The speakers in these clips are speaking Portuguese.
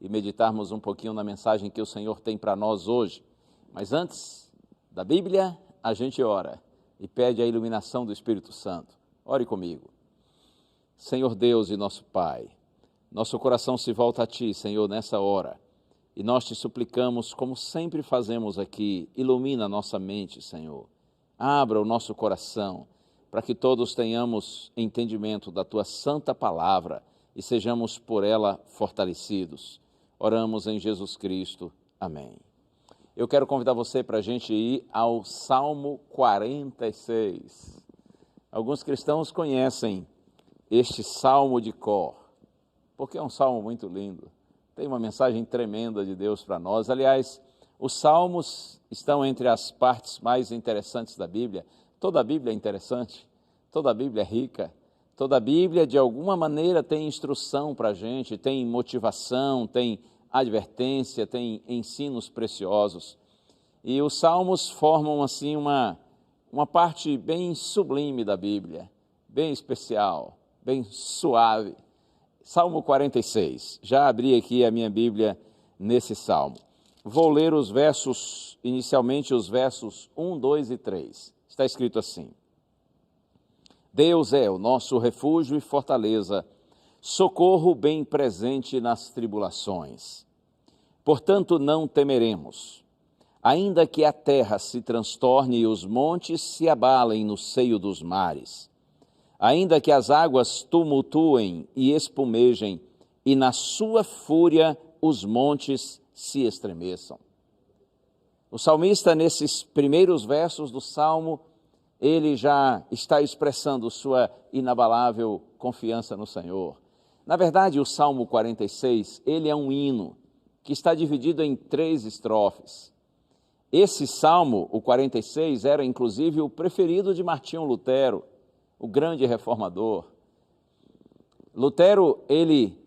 e meditarmos um pouquinho na mensagem que o Senhor tem para nós hoje. Mas antes da Bíblia, a gente ora e pede a iluminação do Espírito Santo. Ore comigo. Senhor Deus e nosso Pai, nosso coração se volta a Ti, Senhor, nessa hora. E nós te suplicamos, como sempre fazemos aqui, ilumina a nossa mente, Senhor. Abra o nosso coração, para que todos tenhamos entendimento da Tua santa palavra e sejamos por ela fortalecidos. Oramos em Jesus Cristo. Amém. Eu quero convidar você para a gente ir ao Salmo 46. Alguns cristãos conhecem este salmo de cor, porque é um salmo muito lindo. Tem uma mensagem tremenda de Deus para nós. Aliás, os salmos estão entre as partes mais interessantes da Bíblia. Toda a Bíblia é interessante, toda a Bíblia é rica, toda a Bíblia de alguma maneira tem instrução para a gente, tem motivação, tem advertência, tem ensinos preciosos. E os salmos formam assim uma parte bem sublime da Bíblia, bem especial, bem suave. Salmo 46, já abri aqui a minha Bíblia nesse salmo. Vou ler os versos, inicialmente os versos 1, 2 e 3. Está escrito assim: Deus é o nosso refúgio e fortaleza, socorro bem presente nas tribulações. Portanto, não temeremos, ainda que a terra se transtorne e os montes se abalem no seio dos mares. Ainda que as águas tumultuem e espumejem, e na sua fúria os montes se estremeçam. O salmista, nesses primeiros versos do Salmo, ele já está expressando sua inabalável confiança no Senhor. Na verdade, o Salmo 46, ele é um hino que está dividido em 3 estrofes. Esse Salmo, o 46, era inclusive o preferido de Martinho Lutero, o grande reformador. Lutero, ele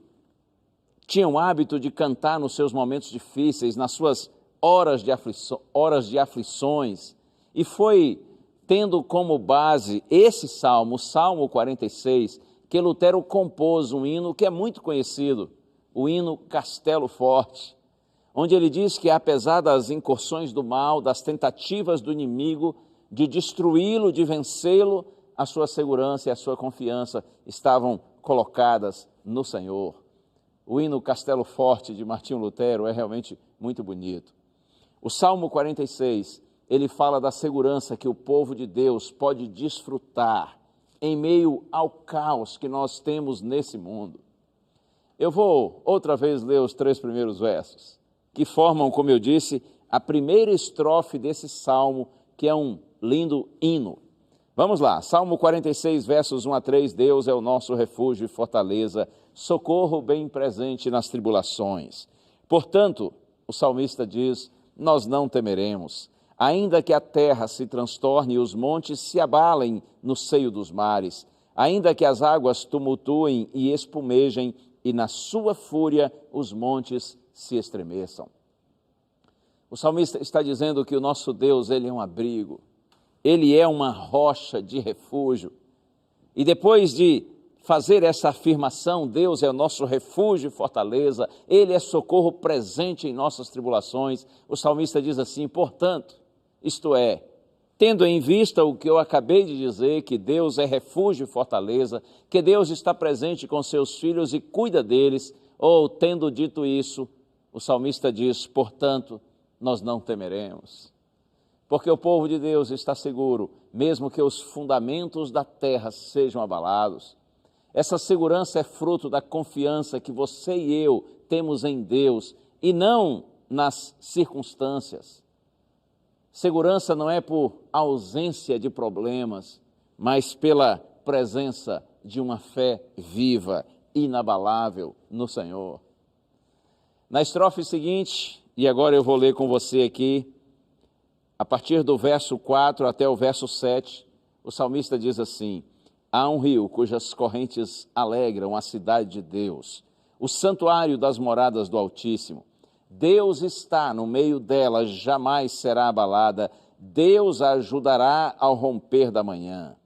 tinha o hábito de cantar nos seus momentos difíceis, nas suas horas de aflições, e foi tendo como base esse salmo, o Salmo 46, que Lutero compôs um hino que é muito conhecido, o hino Castelo Forte, onde ele diz que apesar das incursões do mal, das tentativas do inimigo de destruí-lo, de vencê-lo, a sua segurança e a sua confiança estavam colocadas no Senhor. O hino Castelo Forte de Martinho Lutero é realmente muito bonito. O Salmo 46, ele fala da segurança que o povo de Deus pode desfrutar em meio ao caos que nós temos nesse mundo. Eu vou outra vez ler os 3 primeiros versos, que formam, como eu disse, a primeira estrofe desse salmo, que é um lindo hino. Vamos lá, Salmo 46, versos 1 a 3, Deus é o nosso refúgio e fortaleza, socorro bem presente nas tribulações. Portanto, o salmista diz, nós não temeremos, ainda que a terra se transtorne e os montes se abalem no seio dos mares, ainda que as águas tumultuem e espumejem e na sua fúria os montes se estremeçam. O salmista está dizendo que o nosso Deus, ele é um abrigo, ele é uma rocha de refúgio. E depois de fazer essa afirmação, Deus é o nosso refúgio e fortaleza, ele é socorro presente em nossas tribulações, o salmista diz assim, portanto, isto é, tendo em vista o que eu acabei de dizer, que Deus é refúgio e fortaleza, que Deus está presente com seus filhos e cuida deles, ou tendo dito isso, o salmista diz, portanto, nós não temeremos. Porque o povo de Deus está seguro, mesmo que os fundamentos da terra sejam abalados. Essa segurança é fruto da confiança que você e eu temos em Deus e não nas circunstâncias. Segurança não é por ausência de problemas, mas pela presença de uma fé viva, inabalável no Senhor. Na estrofe seguinte, e agora eu vou ler com você aqui, a partir do verso 4 até o verso 7, o salmista diz assim, há um rio cujas correntes alegram a cidade de Deus, o santuário das moradas do Altíssimo. Deus está no meio dela, jamais será abalada, Deus a ajudará ao romper da manhã.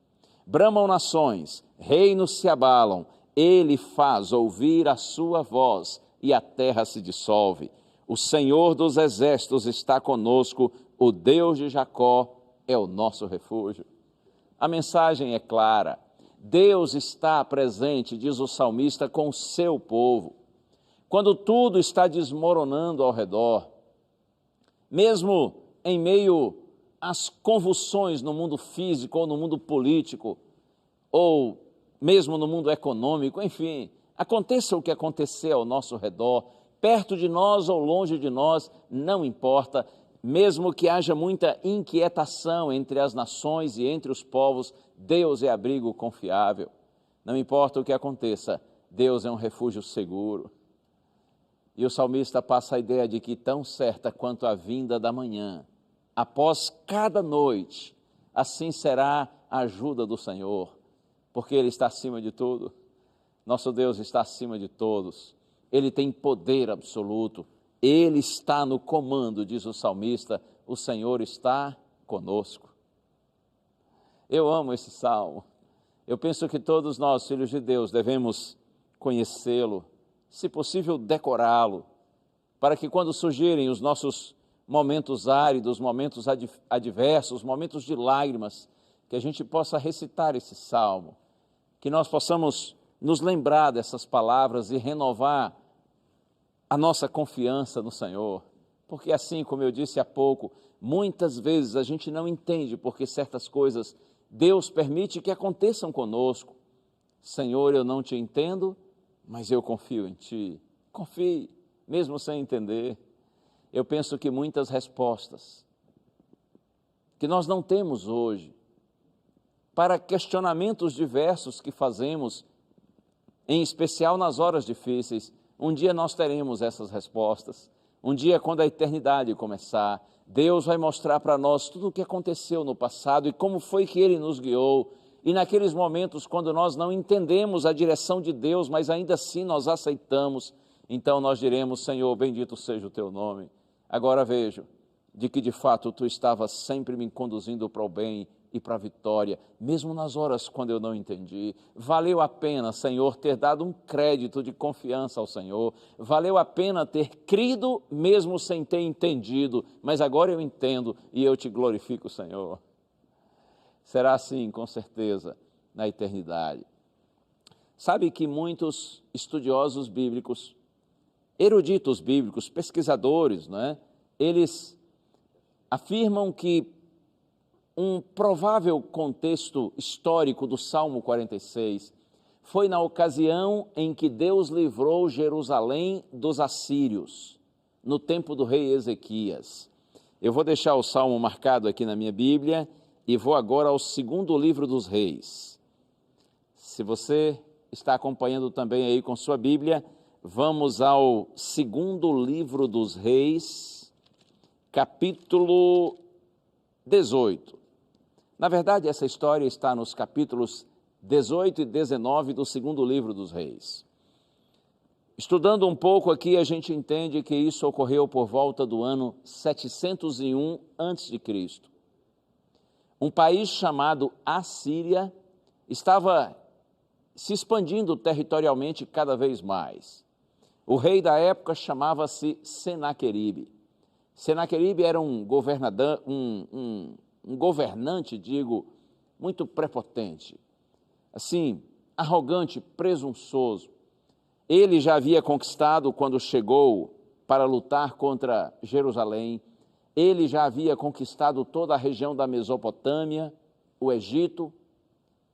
Bramam nações, reinos se abalam, ele faz ouvir a sua voz, e a terra se dissolve. O Senhor dos exércitos está conosco, o Deus de Jacó é o nosso refúgio. A mensagem é clara. Deus está presente, diz o salmista, com o seu povo. Quando tudo está desmoronando ao redor, mesmo em meio às convulsões no mundo físico ou no mundo político, ou mesmo no mundo econômico, enfim, aconteça o que acontecer ao nosso redor, perto de nós ou longe de nós, não importa, mesmo que haja muita inquietação entre as nações e entre os povos, Deus é abrigo confiável. Não importa o que aconteça, Deus é um refúgio seguro. E o salmista passa a ideia de que tão certa quanto a vinda da manhã, após cada noite, assim será a ajuda do Senhor, porque Ele está acima de tudo. Nosso Deus está acima de todos. Ele tem poder absoluto. Ele está no comando, diz o salmista, o Senhor está conosco. Eu amo esse salmo. Eu penso que todos nós, filhos de Deus, devemos conhecê-lo, se possível decorá-lo, para que quando surgirem os nossos momentos áridos, momentos adversos, momentos de lágrimas, que a gente possa recitar esse salmo, que nós possamos nos lembrar dessas palavras e renovar a nossa confiança no Senhor, porque assim, como eu disse há pouco, muitas vezes a gente não entende porque certas coisas Deus permite que aconteçam conosco. Senhor, eu não te entendo, mas eu confio em Ti. Confie, mesmo sem entender. Eu penso que muitas respostas que nós não temos hoje para questionamentos diversos que fazemos, em especial nas horas difíceis, um dia nós teremos essas respostas. Um dia, quando a eternidade começar, Deus vai mostrar para nós tudo o que aconteceu no passado e como foi que Ele nos guiou. E naqueles momentos, quando nós não entendemos a direção de Deus, mas ainda assim nós aceitamos, então nós diremos, Senhor, bendito seja o Teu nome. Agora vejo de que de fato Tu estavas sempre me conduzindo para o bem e para a vitória, mesmo nas horas quando eu não entendi. Valeu a pena, Senhor, ter dado um crédito de confiança ao Senhor. Valeu a pena ter crido, mesmo sem ter entendido. Mas agora eu entendo e eu Te glorifico, Senhor. Será assim, com certeza, na eternidade. Sabe que muitos estudiosos bíblicos, eruditos bíblicos, pesquisadores, não é? Eles afirmam que um provável contexto histórico do Salmo 46 foi na ocasião em que Deus livrou Jerusalém dos assírios, no tempo do rei Ezequias. Eu vou deixar o Salmo marcado aqui na minha Bíblia e vou agora ao segundo livro dos reis. Se você está acompanhando também aí com sua Bíblia, vamos ao segundo livro dos reis, capítulo 18. Na verdade, essa história está nos capítulos 18 e 19 do segundo livro dos reis. Estudando um pouco aqui, a gente entende que isso ocorreu por volta do ano 701 a.C. Um país chamado Assíria estava se expandindo territorialmente cada vez mais. O rei da época chamava-se Senaqueribe. Senaqueribe era um governante, muito prepotente, assim, arrogante, presunçoso. Ele já havia conquistado, quando chegou para lutar contra Jerusalém, ele já havia conquistado toda a região da Mesopotâmia, o Egito,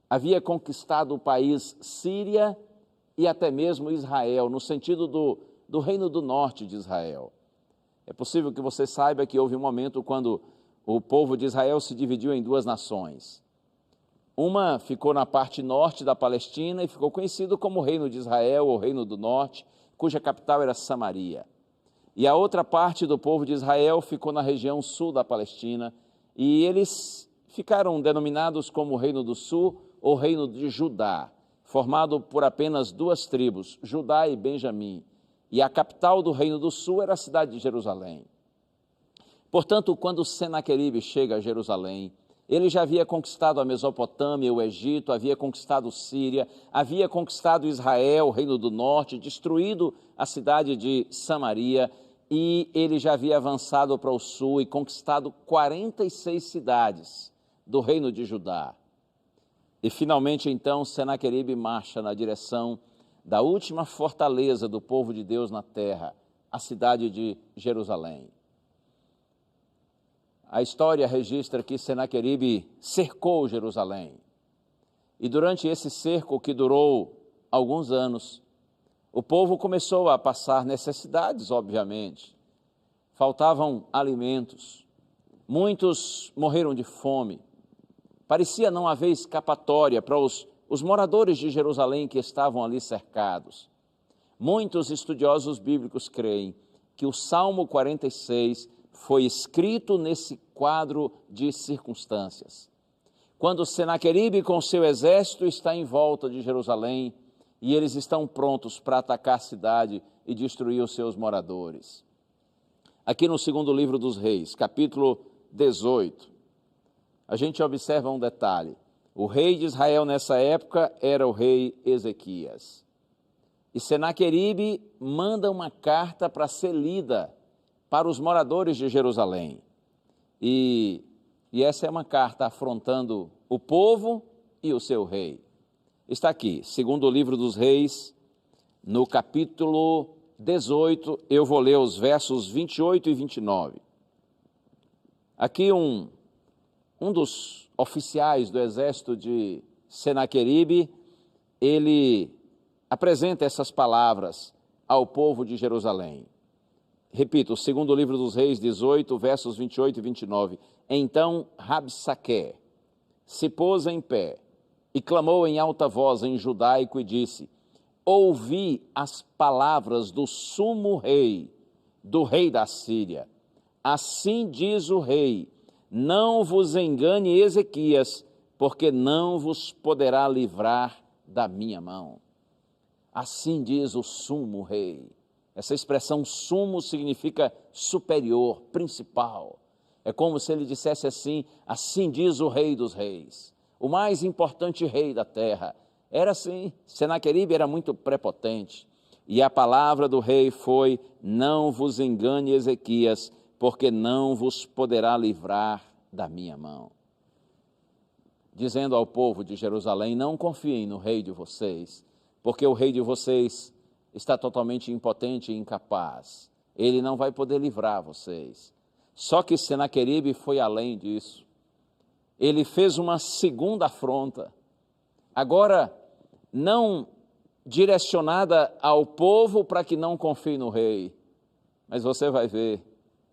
havia conquistado o país Síria e até mesmo Israel, no sentido do reino do norte de Israel. É possível que você saiba que houve um momento quando o povo de Israel se dividiu em duas nações. Uma ficou na parte norte da Palestina e ficou conhecido como Reino de Israel, ou Reino do Norte, cuja capital era Samaria. E a outra parte do povo de Israel ficou na região sul da Palestina, e eles ficaram denominados como Reino do Sul ou Reino de Judá, formado por apenas duas tribos, Judá e Benjamim. E a capital do Reino do Sul era a cidade de Jerusalém. Portanto, quando Senaqueribe chega a Jerusalém, Ele já havia conquistado a Mesopotâmia, o Egito, havia conquistado Síria, havia conquistado Israel, o Reino do Norte, destruído a cidade de Samaria, e ele já havia avançado para o sul e conquistado 46 cidades do Reino de Judá. E finalmente, então, Senaqueribe marcha na direção da última fortaleza do povo de Deus na terra, a cidade de Jerusalém. A história registra que Senaqueribe cercou Jerusalém. E durante esse cerco, que durou alguns anos, o povo começou a passar necessidades, obviamente. Faltavam alimentos. Muitos morreram de fome. Parecia não haver escapatória para os moradores de Jerusalém que estavam ali cercados. Muitos estudiosos bíblicos creem que o Salmo 46 foi escrito nesse quadro de circunstâncias. Quando Senaqueribe com seu exército está em volta de Jerusalém e eles estão prontos para atacar a cidade e destruir os seus moradores. Aqui no segundo livro dos Reis, capítulo 18, a gente observa um detalhe. O rei de Israel nessa época era o rei Ezequias. E Senaqueribe manda uma carta para ser lida para os moradores de Jerusalém. E essa é uma carta afrontando o povo e o seu rei. Está aqui, segundo o livro dos Reis, no capítulo 18, eu vou ler os versos 28 e 29. Aqui um dos oficiais do exército de Senaqueribe, ele apresenta essas palavras ao povo de Jerusalém. Repito, segundo o livro dos Reis 18, versos 28 e 29. Então Rabsaque se pôs em pé e clamou em alta voz em judaico e disse: ouvi as palavras do sumo rei, do rei da Síria. Assim diz o rei: não vos engane Ezequias, porque não vos poderá livrar da minha mão. Assim diz o sumo rei. Essa expressão sumo significa superior, principal. É como se ele dissesse assim: assim diz o rei dos reis, o mais importante rei da terra. Era assim, Senaqueribe era muito prepotente. E a palavra do rei foi: não vos engane Ezequias, porque não vos poderá livrar da minha mão. Dizendo ao povo de Jerusalém: não confiem no rei de vocês, porque o rei de vocês está totalmente impotente e incapaz. Ele não vai poder livrar vocês. Só que Senaqueribe foi além disso. Ele fez uma segunda afronta, agora não direcionada ao povo para que não confie no rei, mas você vai ver,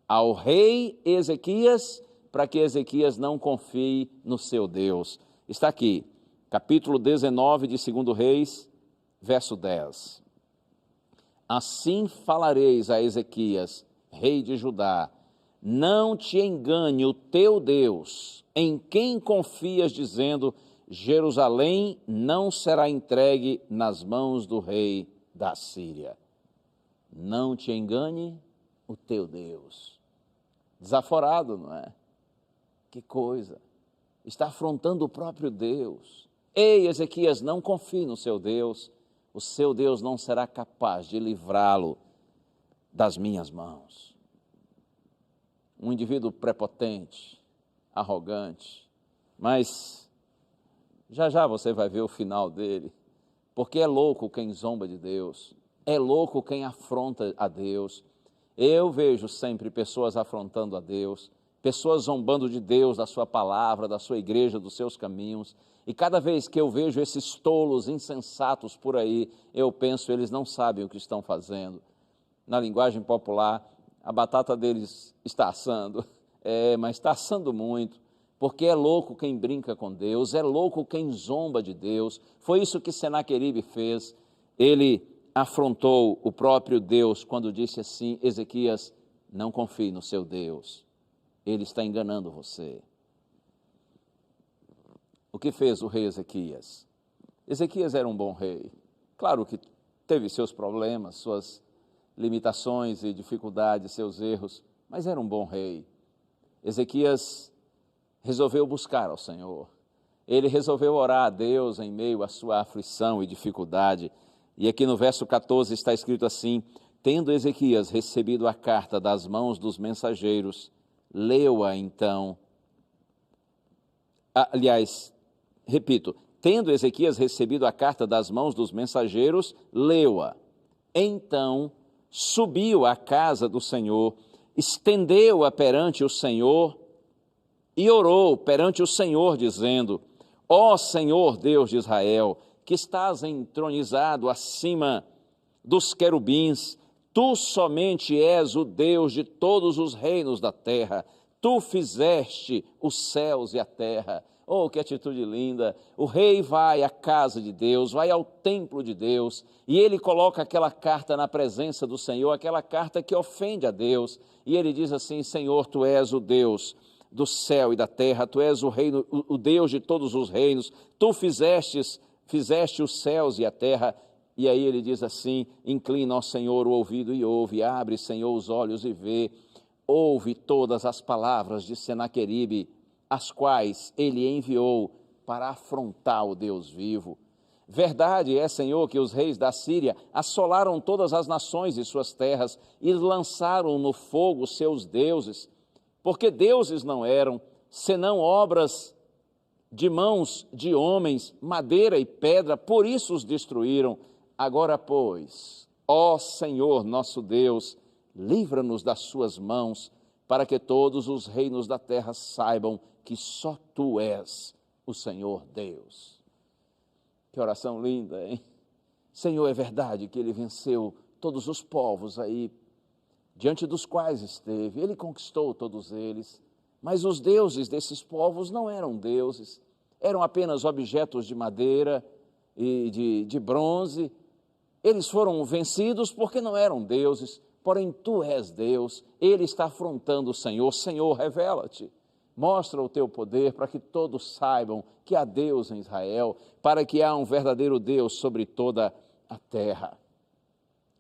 ao rei Ezequias, para que Ezequias não confie no seu Deus. Está aqui, capítulo 19 de 2 Reis, verso 10. Assim falareis a Ezequias, rei de Judá: não te engane o teu Deus, em quem confias, dizendo: Jerusalém não será entregue nas mãos do rei da Síria. Não te engane o teu Deus. Desaforado, não é? Que coisa! Está afrontando o próprio Deus. Ei, Ezequias, não confie no seu Deus. O seu Deus não será capaz de livrá-lo das minhas mãos. Um indivíduo prepotente, arrogante, mas já você vai ver o final dele, porque é louco quem zomba de Deus, é louco quem afronta a Deus. Eu vejo sempre pessoas afrontando a Deus, pessoas zombando de Deus, da sua palavra, da sua igreja, dos seus caminhos. E cada vez que eu vejo esses tolos insensatos por aí, eu penso: eles não sabem o que estão fazendo. Na linguagem popular, a batata deles está assando, mas está assando muito, porque é louco quem brinca com Deus, é louco quem zomba de Deus. Foi isso que Senaqueribe fez. Ele afrontou o próprio Deus quando disse assim: Ezequias, não confie no seu Deus, ele está enganando você. O que fez o rei Ezequias? Ezequias era um bom rei. Claro que teve seus problemas, suas limitações e dificuldades, seus erros, mas era um bom rei. Ezequias resolveu buscar ao Senhor. Ele resolveu orar a Deus em meio à sua aflição e dificuldade. E aqui no verso 14 está escrito assim: tendo Ezequias recebido a carta das mãos dos mensageiros, leu-a então. Aliás, repito, tendo Ezequias recebido a carta das mãos dos mensageiros, leu-a. Então subiu à casa do Senhor, estendeu-a perante o Senhor e orou perante o Senhor, dizendo: ó Senhor Deus de Israel, que estás entronizado acima dos querubins, tu somente és o Deus de todos os reinos da terra. Tu fizeste os céus e a terra. Oh, que atitude linda! O rei vai à casa de Deus, vai ao templo de Deus, e ele coloca aquela carta na presença do Senhor, aquela carta que ofende a Deus, e ele diz assim: Senhor, tu és o Deus do céu e da terra, tu és o reino, o Deus de todos os reinos, tu fizeste os céus e a terra. E aí ele diz assim: inclina ao Senhor o ouvido e ouve, abre, Senhor, os olhos e vê, ouve todas as palavras de Senaqueribe, as quais ele enviou para afrontar o Deus vivo. Verdade é, Senhor, que os reis da Síria assolaram todas as nações e suas terras e lançaram no fogo seus deuses, porque deuses não eram, senão obras de mãos de homens, madeira e pedra, por isso os destruíram. Agora, pois, ó Senhor nosso Deus, livra-nos das suas mãos, para que todos os reinos da terra saibam que só Tu és o Senhor Deus. Que oração linda, hein? Senhor, é verdade que Ele venceu todos os povos aí, diante dos quais esteve, Ele conquistou todos eles, mas os deuses desses povos não eram deuses, eram apenas objetos de madeira e de bronze. Eles foram vencidos porque não eram deuses, porém Tu és Deus. Ele está afrontando o Senhor. Senhor, revela-te, mostra o Teu poder para que todos saibam que há Deus em Israel, para que há um verdadeiro Deus sobre toda a terra.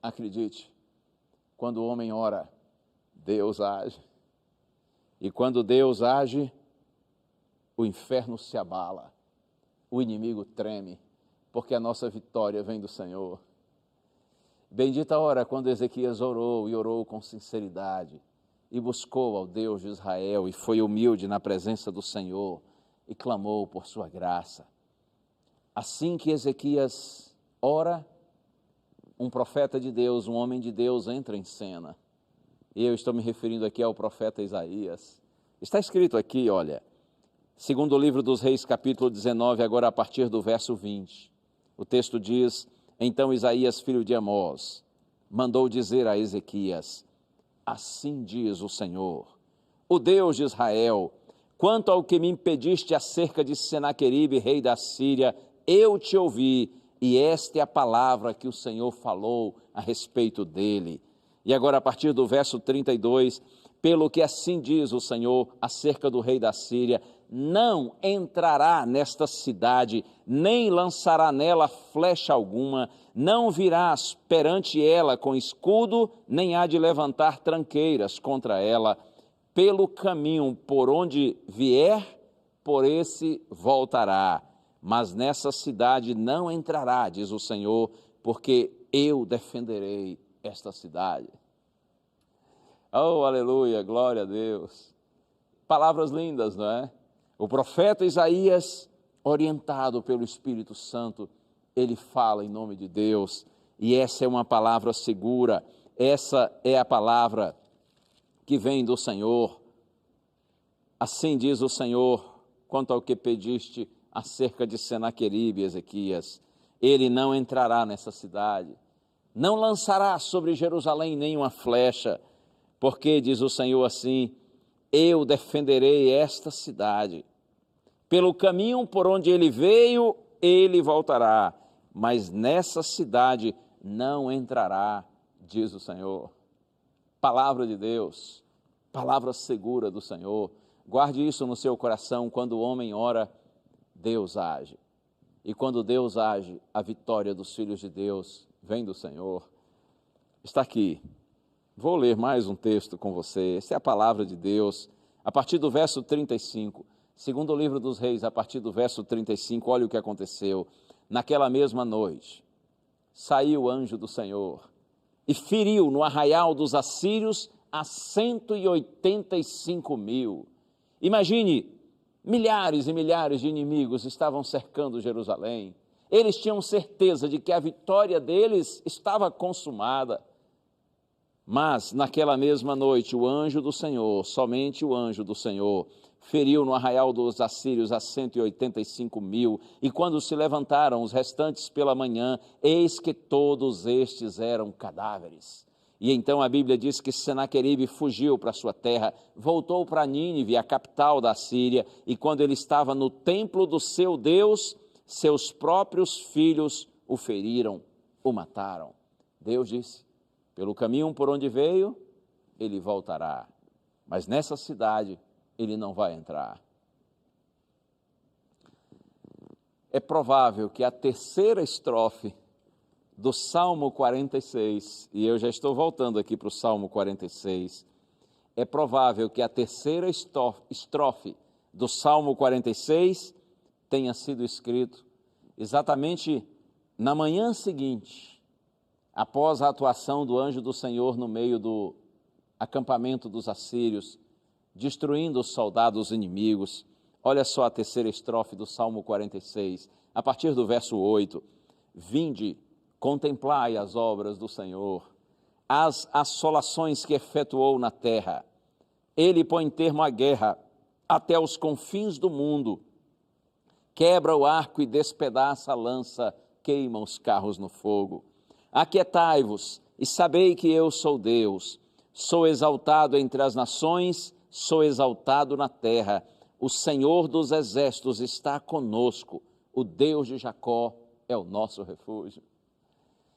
Acredite, quando o homem ora, Deus age. E quando Deus age, o inferno se abala, o inimigo treme, porque a nossa vitória vem do Senhor. Bendita a hora quando Ezequias orou, e orou com sinceridade, e buscou ao Deus de Israel, e foi humilde na presença do Senhor, e clamou por sua graça. Assim que Ezequias ora, um profeta de Deus, um homem de Deus entra em cena. E eu estou me referindo aqui ao profeta Isaías. Está escrito aqui, olha, segundo o livro dos Reis, capítulo 19, agora a partir do verso 20. O texto diz: então Isaías, filho de Amós, mandou dizer a Ezequias: assim diz o Senhor, o Deus de Israel, quanto ao que me impediste acerca de Senaqueribe, rei da Síria, eu te ouvi, e esta é a palavra que o Senhor falou a respeito dele. E agora a partir do verso 32, pelo que assim diz o Senhor acerca do rei da Síria, não entrará nesta cidade, nem lançará nela flecha alguma, não virás perante ela com escudo, nem há de levantar tranqueiras contra ela. Pelo caminho por onde vier, por esse voltará. Mas nessa cidade não entrará, diz o Senhor, porque eu defenderei esta cidade. Oh, aleluia, glória a Deus. Palavras lindas, não é? O profeta Isaías, orientado pelo Espírito Santo, ele fala em nome de Deus, e essa é uma palavra segura, essa é a palavra que vem do Senhor. Assim diz o Senhor, quanto ao que pediste acerca de Senaqueribe, Ezequias, ele não entrará nessa cidade, não lançará sobre Jerusalém nenhuma flecha, porque, diz o Senhor assim, eu defenderei esta cidade. Pelo caminho por onde ele veio, ele voltará, mas nessa cidade não entrará, diz o Senhor. Palavra de Deus, palavra segura do Senhor. Guarde isso no seu coração. Quando o homem ora, Deus age. E quando Deus age, a vitória dos filhos de Deus vem do Senhor. Está aqui. Vou ler mais um texto com você. Essa é a palavra de Deus. A partir do verso 35. Segundo o livro dos Reis, a partir do verso 35, olha o que aconteceu. Naquela mesma noite, saiu o anjo do Senhor e feriu no arraial dos assírios a 185.000. Imagine, milhares e milhares de inimigos estavam cercando Jerusalém. Eles tinham certeza de que a vitória deles estava consumada. Mas, naquela mesma noite, o anjo do Senhor, somente o anjo do Senhor, feriu no arraial dos assírios a 185.000, e quando se levantaram os restantes pela manhã, eis que todos estes eram cadáveres. E então a Bíblia diz que Senaqueribe fugiu para sua terra, voltou para Nínive, a capital da Síria, e quando ele estava no templo do seu Deus, seus próprios filhos o feriram, o mataram. Deus disse: pelo caminho por onde veio, ele voltará, mas nessa cidade ele não vai entrar. É provável que a terceira estrofe do Salmo 46, e eu já estou voltando aqui para o Salmo 46, é provável que a terceira estrofe do Salmo 46 tenha sido escrito exatamente na manhã seguinte, após a atuação do anjo do Senhor no meio do acampamento dos assírios, destruindo os soldados inimigos. Olha só a terceira estrofe do Salmo 46, a partir do verso 8. Vinde, contemplai as obras do Senhor, as assolações que efetuou na terra. Ele põe termo à guerra até os confins do mundo, quebra o arco e despedaça a lança, queima os carros no fogo. Aquietai-vos e sabei que eu sou Deus, sou exaltado entre as nações, sou exaltado na terra. O Senhor dos exércitos está conosco, o Deus de Jacó é o nosso refúgio.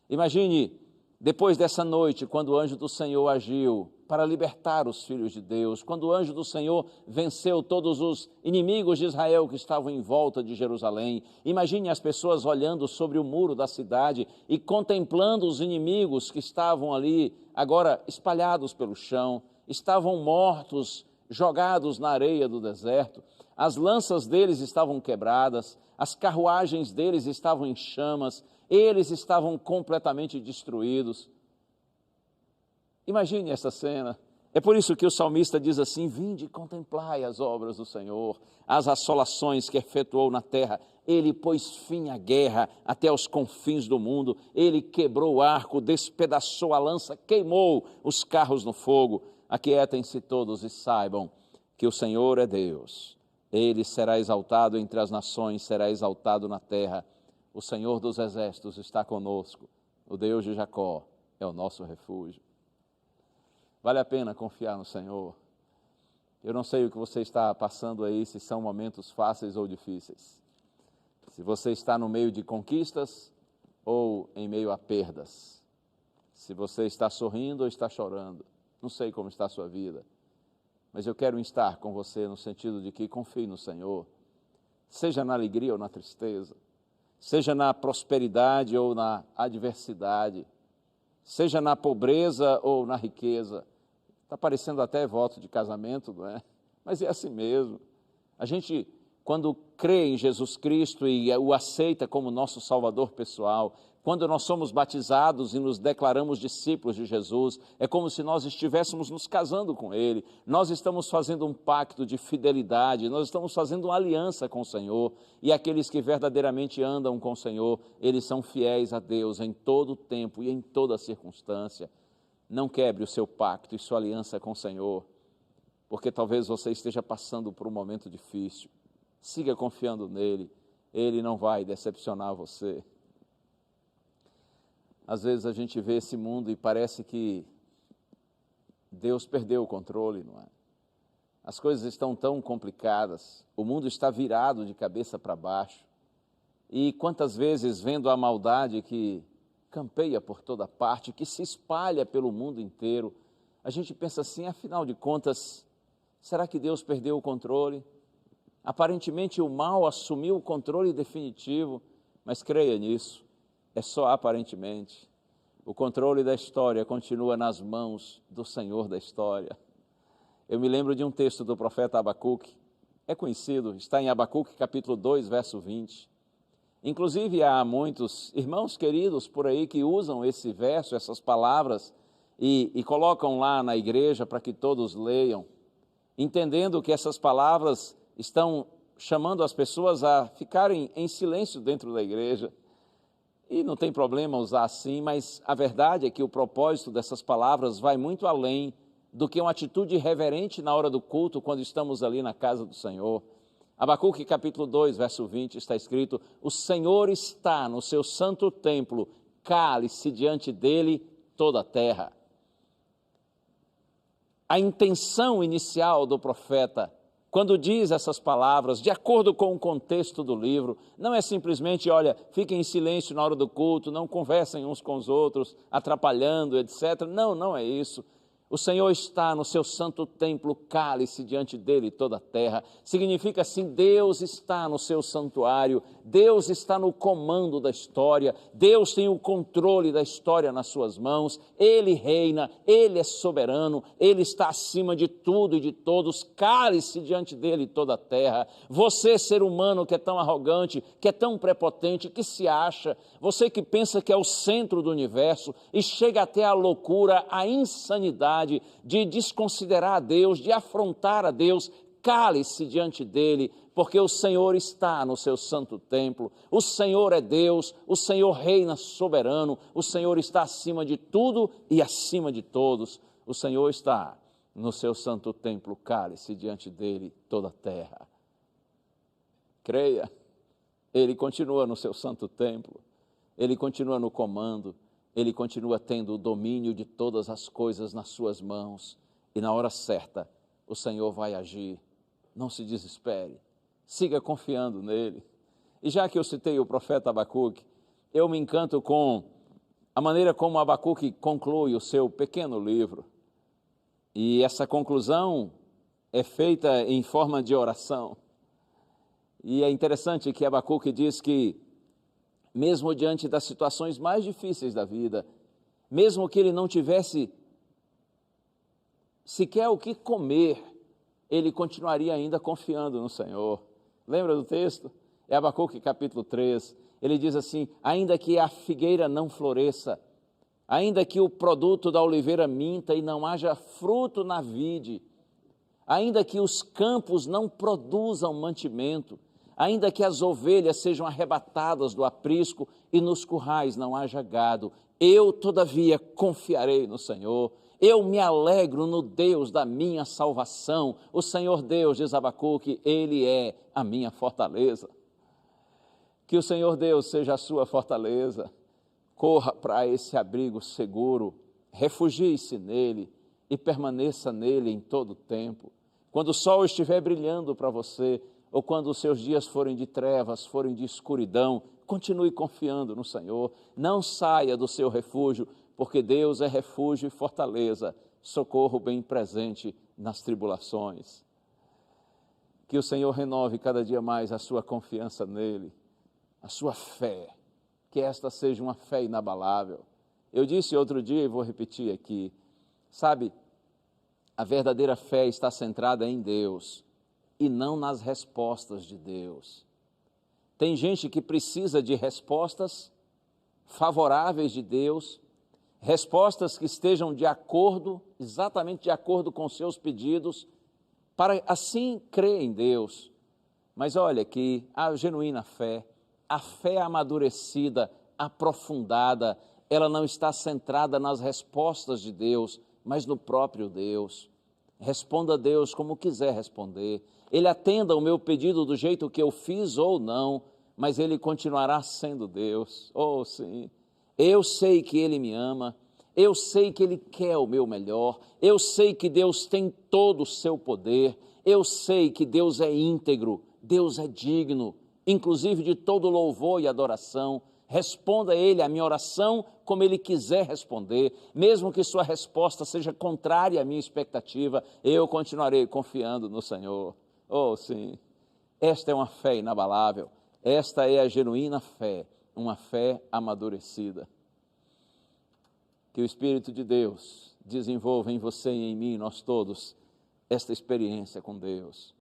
Imagine, depois dessa noite, quando o anjo do Senhor agiu para libertar os filhos de Deus, quando o anjo do Senhor venceu todos os inimigos de Israel que estavam em volta de Jerusalém, imagine as pessoas olhando sobre o muro da cidade e contemplando os inimigos que estavam ali, agora espalhados pelo chão, estavam mortos, jogados na areia do deserto, as lanças deles estavam quebradas, as carruagens deles estavam em chamas, eles estavam completamente destruídos. Imagine essa cena. É por isso que o salmista diz assim: vinde e contemplai as obras do Senhor, as assolações que efetuou na terra. Ele pôs fim à guerra até os confins do mundo, ele quebrou o arco, despedaçou a lança, queimou os carros no fogo. Aquietem-se todos e saibam que o Senhor é Deus. Ele será exaltado entre as nações, será exaltado na terra. O Senhor dos exércitos está conosco, o Deus de Jacó é o nosso refúgio. Vale a pena confiar no Senhor. Eu não sei o que você está passando aí, se são momentos fáceis ou difíceis. Se você está no meio de conquistas ou em meio a perdas. Se você está sorrindo ou está chorando. Não sei como está a sua vida, mas eu quero estar com você no sentido de que confie no Senhor, seja na alegria ou na tristeza, seja na prosperidade ou na adversidade, seja na pobreza ou na riqueza. Está parecendo até voto de casamento, não é? Mas é assim mesmo. A gente, quando crê em Jesus Cristo e o aceita como nosso Salvador pessoal, quando nós somos batizados e nos declaramos discípulos de Jesus, é como se nós estivéssemos nos casando com Ele. Nós estamos fazendo um pacto de fidelidade, nós estamos fazendo uma aliança com o Senhor. E aqueles que verdadeiramente andam com o Senhor, eles são fiéis a Deus em todo o tempo e em toda circunstância. Não quebre o seu pacto e sua aliança com o Senhor, porque talvez você esteja passando por um momento difícil. Siga confiando nele, Ele não vai decepcionar você. Às vezes a gente vê esse mundo e parece que Deus perdeu o controle, não é? As coisas estão tão complicadas, o mundo está virado de cabeça para baixo. E quantas vezes, vendo a maldade que campeia por toda parte, que se espalha pelo mundo inteiro, a gente pensa assim: afinal de contas, será que Deus perdeu o controle? Aparentemente o mal assumiu o controle definitivo, mas creia nisso, é só aparentemente. O controle da história continua nas mãos do Senhor da história. Eu me lembro de um texto do profeta Abacuque, é conhecido, está em Abacuque capítulo 2, verso 20. Inclusive há muitos irmãos queridos por aí que usam esse verso, essas palavras, e colocam lá na igreja para que todos leiam, entendendo que essas palavras estão chamando as pessoas a ficarem em silêncio dentro da igreja. E não tem problema usar assim, mas a verdade é que o propósito dessas palavras vai muito além do que uma atitude reverente na hora do culto, quando estamos ali na casa do Senhor. Abacuque capítulo 2, verso 20, está escrito: o Senhor está no seu santo templo, cale-se diante dele toda a terra. A intenção inicial do profeta, quando diz essas palavras, de acordo com o contexto do livro, não é simplesmente, olha, fiquem em silêncio na hora do culto, não conversem uns com os outros, atrapalhando, etc. Não, não é isso. O Senhor está no seu santo templo, cale-se diante dele toda a terra. Significa assim, Deus está no seu santuário, Deus está no comando da história, Deus tem o controle da história nas suas mãos, Ele reina, Ele é soberano, Ele está acima de tudo e de todos, cale-se diante dele toda a terra. Você, ser humano que é tão arrogante, que é tão prepotente, que se acha, você que pensa que é o centro do universo e chega até a loucura, a insanidade, de desconsiderar a Deus, de afrontar a Deus, cale-se diante dele, porque o Senhor está no seu santo templo, o Senhor é Deus, o Senhor reina soberano, o Senhor está acima de tudo e acima de todos, o Senhor está no seu santo templo, cale-se diante dele toda a terra. Creia, ele continua no seu santo templo, ele continua no comando, ele continua tendo o domínio de todas as coisas nas suas mãos, e na hora certa o Senhor vai agir. Não se desespere, siga confiando nele. E já que eu citei o profeta Abacuque, eu me encanto com a maneira como Abacuque conclui o seu pequeno livro. E essa conclusão é feita em forma de oração. E é interessante que Abacuque diz que, mesmo diante das situações mais difíceis da vida, mesmo que ele não tivesse sequer o que comer, ele continuaria ainda confiando no Senhor. Lembra do texto? É Abacuque capítulo 3, ele diz assim: ainda que a figueira não floresça, ainda que o produto da oliveira minta e não haja fruto na vide, ainda que os campos não produzam mantimento, ainda que as ovelhas sejam arrebatadas do aprisco e nos currais não haja gado, eu, todavia, confiarei no Senhor. Eu me alegro no Deus da minha salvação. O Senhor Deus, diz Abacuque, Ele é a minha fortaleza. Que o Senhor Deus seja a sua fortaleza. Corra para esse abrigo seguro, refugie-se nele e permaneça nele em todo o tempo. Quando o sol estiver brilhando para você, ou quando os seus dias forem de trevas, forem de escuridão, continue confiando no Senhor, não saia do seu refúgio, porque Deus é refúgio e fortaleza, socorro bem presente nas tribulações. Que o Senhor renove cada dia mais a sua confiança nele, a sua fé, que esta seja uma fé inabalável. Eu disse outro dia e vou repetir aqui, sabe, a verdadeira fé está centrada em Deus e não nas respostas de Deus. Tem gente que precisa de respostas favoráveis de Deus, respostas que estejam de acordo, exatamente de acordo com seus pedidos, para assim crer em Deus. Mas olha que a genuína fé, a fé amadurecida, aprofundada, ela não está centrada nas respostas de Deus, mas no próprio Deus. Responda a Deus como quiser responder. Ele atenda o meu pedido do jeito que eu fiz ou não, mas Ele continuará sendo Deus. Oh, sim. Eu sei que Ele me ama, eu sei que Ele quer o meu melhor, eu sei que Deus tem todo o seu poder, eu sei que Deus é íntegro, Deus é digno, inclusive de todo louvor e adoração. Responda a Ele a minha oração como Ele quiser responder, mesmo que sua resposta seja contrária à minha expectativa, eu continuarei confiando no Senhor. Oh, sim, esta é uma fé inabalável, esta é a genuína fé, uma fé amadurecida. Que o Espírito de Deus desenvolva em você e em mim, nós todos, esta experiência com Deus.